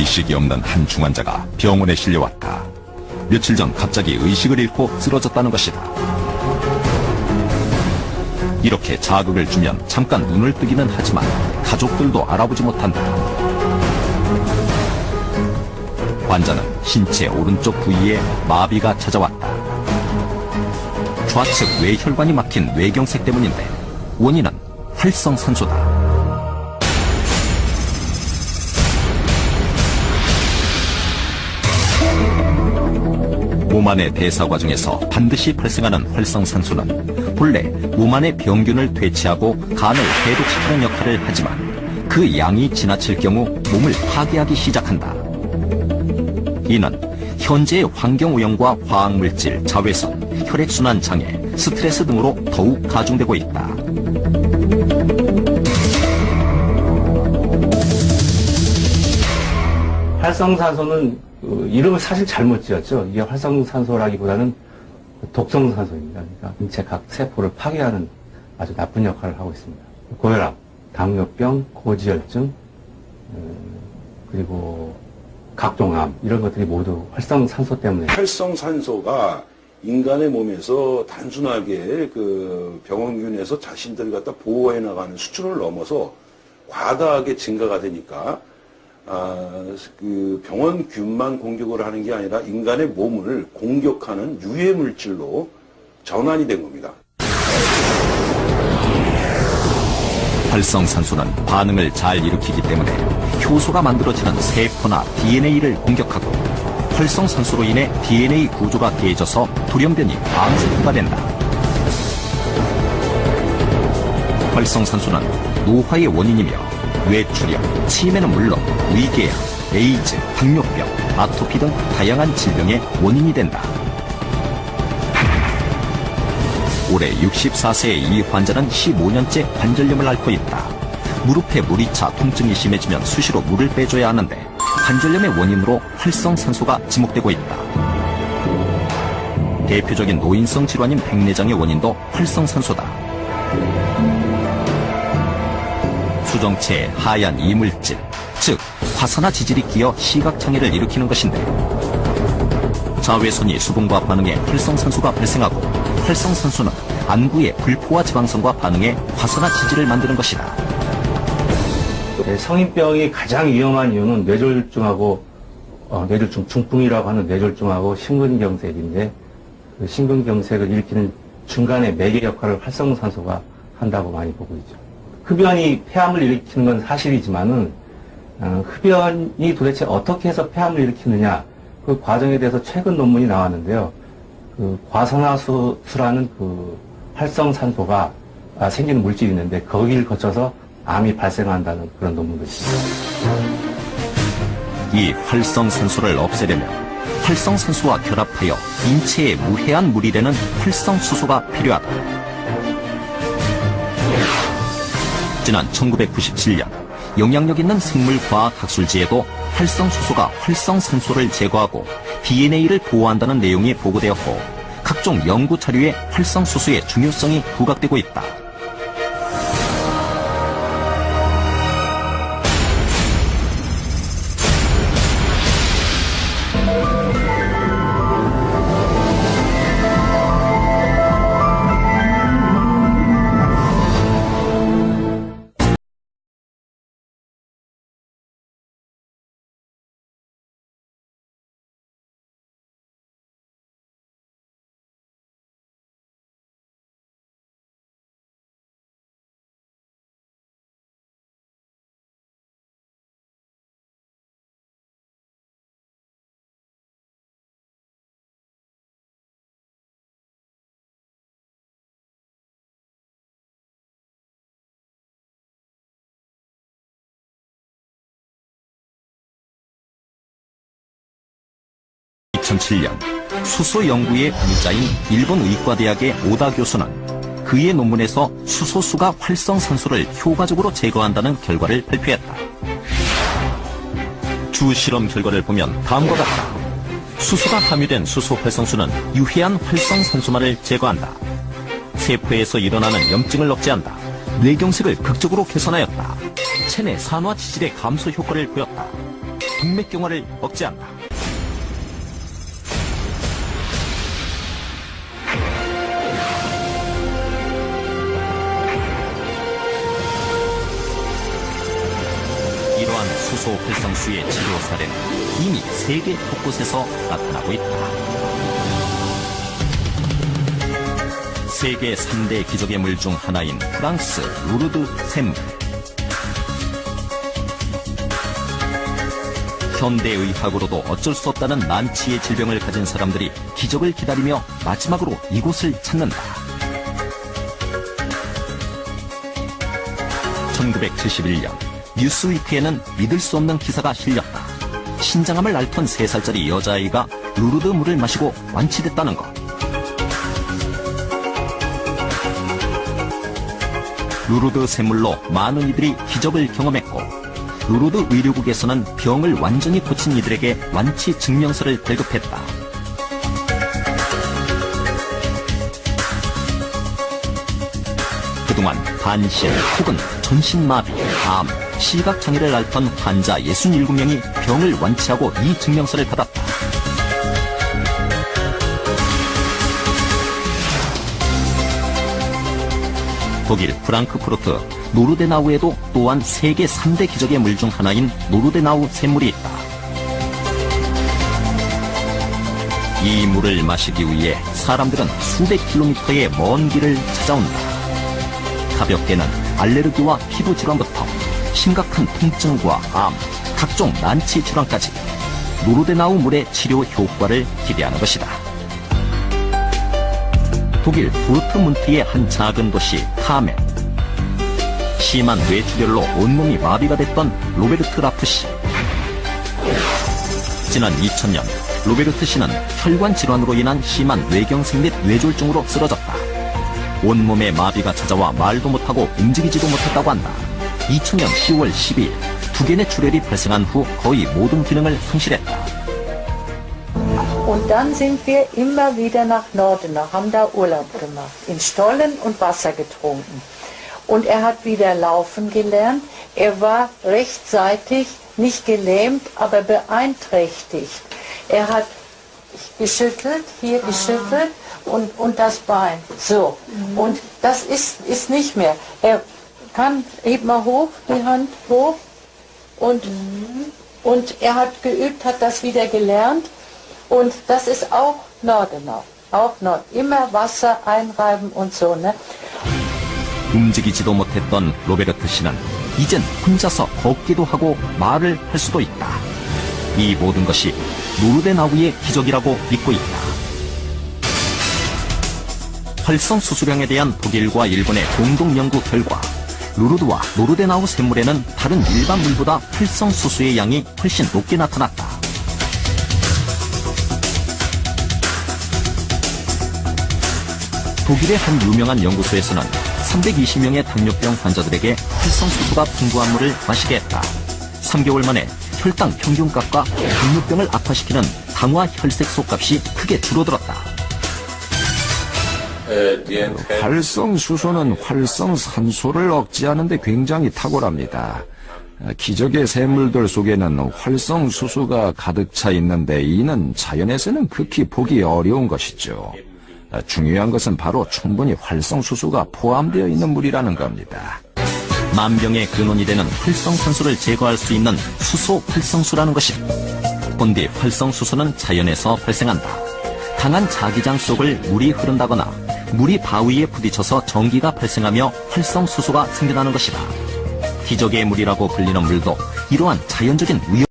의식이 없는 한 중환자가 병원에 실려왔다. 며칠 전 갑자기 의식을 잃고 쓰러졌다는 것이다. 이렇게 자극을 주면 잠깐 눈을 뜨기는 하지만 가족들도 알아보지 못한다. 환자는 신체 오른쪽 부위에 마비가 찾아왔다. 좌측 뇌혈관이 막힌 뇌경색 때문인데 원인은 활성산소다. 몸 안의 대사 과정에서 반드시 발생하는 활성산소는 본래 몸 안의 병균을 퇴치하고 간을 해독시키는 역할을 하지만 그 양이 지나칠 경우 몸을 파괴하기 시작한다. 이는 현재의 환경오염과 화학물질, 자외선, 혈액순환 장애, 스트레스 등으로 더욱 가중되고 있다. 활성산소는 이름을 사실 잘못 지었죠. 이게 활성산소라기보다는 독성산소입니다. 그러니까 인체 각 세포를 파괴하는 아주 나쁜 역할을 하고 있습니다. 고혈압, 당뇨병, 고지혈증, 그리고 각종 암 이런 것들이 모두 활성산소 때문에. 활성산소가 인간의 몸에서 단순하게 그 병원균에서 자신들을 갖다 보호해 나가는 수준을 넘어서 과다하게 증가가 되니까 그 병원균만 공격을 하는 게 아니라 인간의 몸을 공격하는 유해 물질로 전환이 된 겁니다. 활성산소는 반응을 잘 일으키기 때문에 효소가 만들어지는 세포나 DNA를 공격하고 활성산소로 인해 DNA 구조가 깨져서 돌연변이 암세포가 된다. 활성산소는 노화의 원인이며 뇌출혈, 치매는 물론 위궤양, 에이즈, 당뇨병, 아토피 등 다양한 질병의 원인이 된다. 올해 64세의 이 환자는 15년째 관절염을 앓고 있다. 무릎에 물이 차 통증이 심해지면 수시로 물을 빼줘야 하는데 관절염의 원인으로 활성산소가 지목되고 있다. 대표적인 노인성 질환인 백내장의 원인도 활성산소다. 수정체에 하얀 이물질, 즉 화산화 지질이 끼어 시각장애를 일으키는 것인데 자외선이 수분과 반응해 활성산소가 발생하고 활성산소는 안구의 불포화 지방선과 반응해 화산화 지질을 만드는 것이다. 성인병이 가장 위험한 이유는 뇌졸중하고 뇌졸중 중풍이라고 하는 뇌졸중하고 심근경색인데 그 심근경색을 일으키는 중간에 매개 역할을 활성산소가 한다고 많이 보고 있죠. 흡연이 폐암을 일으키는 건 사실이지만은 흡연이 도대체 어떻게 해서 폐암을 일으키느냐 그 과정에 대해서 최근 논문이 나왔는데요. 그 과산화수라는 그 활성산소가 생기는 물질이 있는데 거기를 거쳐서 암이 발생한다는 그런 논문도 있습니다. 이 활성산소를 없애려면 활성산소와 결합하여 인체에 무해한 물이 되는 활성수소가 필요하다. 지난 1997년 영향력 있는 생물과학학술지에도 활성수소가 활성산소를 제거하고 DNA를 보호한다는 내용이 보고되었고 각종 연구 자료에 활성수소의 중요성이 부각되고 있다. (2007년) 수소 연구의 공자인 일본 의과대학의 오다 교수는 그의 논문에서 수소수가 활성산소를 효과적으로 제거한다는 결과를 발표했다. 주 실험 결과를 보면 다음과 같다. 수소가 함유된 수소 활성수는 유해한 활성산소만을 제거한다. 세포에서 일어나는 염증을 억제한다. 뇌경색을 극적으로 개선하였다. 체내 산화 지질의 감소 효과를 보였다. 동맥경화를 억제한다. 이러한 수소 활성수의 치료 사례는 이미 세계 곳곳에서 나타나고 있다. 세계 3대 기적의 물 중 하나인 프랑스 루르드 샘물. 현대의학으로도 어쩔 수 없다는 난치의 질병을 가진 사람들이 기적을 기다리며 마지막으로 이곳을 찾는다. 1971년 뉴스위크에는 믿을 수 없는 기사가 실렸다. 신장암을 앓던 3살짜리 여자아이가 루르드 물을 마시고 완치됐다는 것. 루르드 샘물로 많은 이들이 기적을 경험했고, 루르드 의료국에서는 병을 완전히 고친 이들에게 완치 증명서를 발급했다. 그동안 반신 혹은 전신마비, 암, 시각장애를 앓던 환자 67명이 병을 완치하고 이 증명서를 받았다. 독일 프랑크푸르트 노르데나우에도 또한 세계 3대 기적의 물 중 하나인 노르데나우 샘물이 있다. 이 물을 마시기 위해 사람들은 수백 킬로미터의 먼 길을 찾아온다. 가볍게는 알레르기와 피부 질환부터 심각한 통증과 암, 각종 난치 질환까지 노르데나우 물의 치료 효과를 기대하는 것이다. 독일 도르트문트의 한 작은 도시 카멘. 심한 뇌출혈로 온몸이 마비가 됐던 로베르트 라프 씨. 지난 2000년 로베르트 씨는 혈관 질환으로 인한 심한 뇌경색 및 뇌졸중으로 쓰러졌다. 온몸에 마비가 찾아와 말도 못하고 움직이지도 못했다고 한다. 2000년 10월 12일 두 개의 출혈이 발생한 후 거의 모든 기능을 상실했다. Und dann sind wir immer wieder nach Nordenau, haben da Urlaub gemacht, in Stollen und Wasser getrunken. Und er hat wieder laufen gelernt. Er war rechtsseitig nicht gelähmt, aber beeinträchtigt. Er hat geschüttelt, hier geschüttelt und das Bein. So. Und das ist nicht mehr. Er kann, heb mal hoch, die Hand hoch. Und er hat geübt, hat das wieder gelernt. Und das ist auch Nordenau. Auch Nord. Immer Wasser einreiben und so, ne? 움직이지도 못했던 로베르트 씨는 이젠 혼자서 걷기도 하고 말을 할 수도 있다. 이 모든 것이 노르데나우의 기적이라고 믿고 있다. 활성 수수량에 대한 독일과 일본의 공동 연구 결과 루르드와 노르데나우 샘물에는 다른 일반 물보다 활성 수수의 양이 훨씬 높게 나타났다. 독일의 한 유명한 연구소에서는 320명의 당뇨병 환자들에게 활성수소가 풍부한 물을 마시게 했다. 3개월 만에 혈당 평균값과 당뇨병을 악화시키는 당화 혈색소 값이 크게 줄어들었다. 활성수소는 활성산소를 억제하는 데 굉장히 탁월합니다. 기적의 샘물들 속에는 활성수소가 가득 차 있는데 이는 자연에서는 극히 보기 어려운 것이죠. 중요한 것은 바로 충분히 활성수소가 포함되어 있는 물이라는 겁니다. 만병의 근원이 되는 활성산소를 제거할 수 있는 수소 활성수라는 것이. 본디 활성수소는 자연에서 발생한다. 강한 자기장 속을 물이 흐른다거나 물이 바위에 부딪혀서 전기가 발생하며 활성수소가 생겨나는 것이다. 기적의 물이라고 불리는 물도 이러한 자연적인 위험